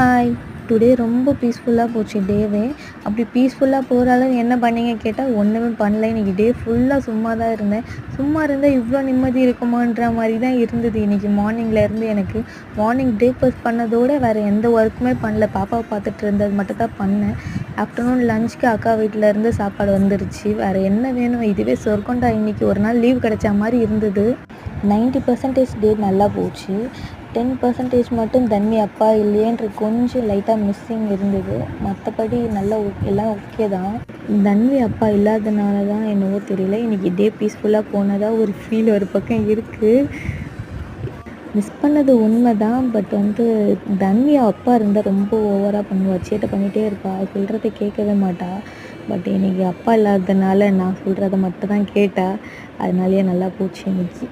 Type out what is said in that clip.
Hi. Today ரொம்ப பீஸ்ஃபுல்லாக போச்சு டேவே. அப்படி பீஸ்ஃபுல்லாக போகிற அளவு என்ன பண்ணீங்க கேட்டால் ஒன்றுமே பண்ணல. இன்றைக்கி டே ஃபுல்லாக சும்மா தான் இருந்தேன். சும்மா இருந்தால் இவ்வளோ நிம்மதி இருக்குமான்ற மாதிரி தான் இருந்தது இன்றைக்கி மார்னிங்லேருந்து எனக்கு. மார்னிங் பிரேக்ஃபாஸ்ட் பண்ணதோடு வேறு எந்த ஒர்க்குமே பண்ணல. பாப்பாவை பார்த்துட்டு இருந்தது மட்டும் தான் பண்ணேன். ஆஃப்டர்நூன் லஞ்சுக்கு அக்கா வீட்டிலேருந்து சாப்பாடு வந்துருச்சு. வேறு என்ன வேணும், இதுவே சொர்க்கம்டா. இன்றைக்கி ஒரு நாள் லீவ் கிடைச்ச மாதிரி இருந்தது. 90% டே நல்லா போச்சு. 10% மட்டும் தன்வி அப்பா இல்லையேன்ற கொஞ்சம் லைட்டாக மிஸ்ஸிங் இருந்தது. மற்றபடி நல்லா எல்லாம் ஓகே தான். தன்வி அப்பா இல்லாதனால தான் என்னவோ தெரியல, இன்றைக்கி டே பீஸ்ஃபுல்லாக போனதாக ஒரு ஃபீல் ஒரு பக்கம் இருக்குது. மிஸ் பண்ணது உண்மை தான். பட் தன்வி அப்பா இருந்தால் ரொம்ப ஓவராக பண்ணுவாள், சேட்டை பண்ணிகிட்டே இருப்பாள், சொல்கிறத கேட்கவே மாட்டாள். பட் இன்றைக்கி அப்பா இல்லாததுனால நான் சொல்கிறத மட்டும் தான் கேட்டாள். அதனாலேயே நல்லா போச்சு இன்றைக்கி.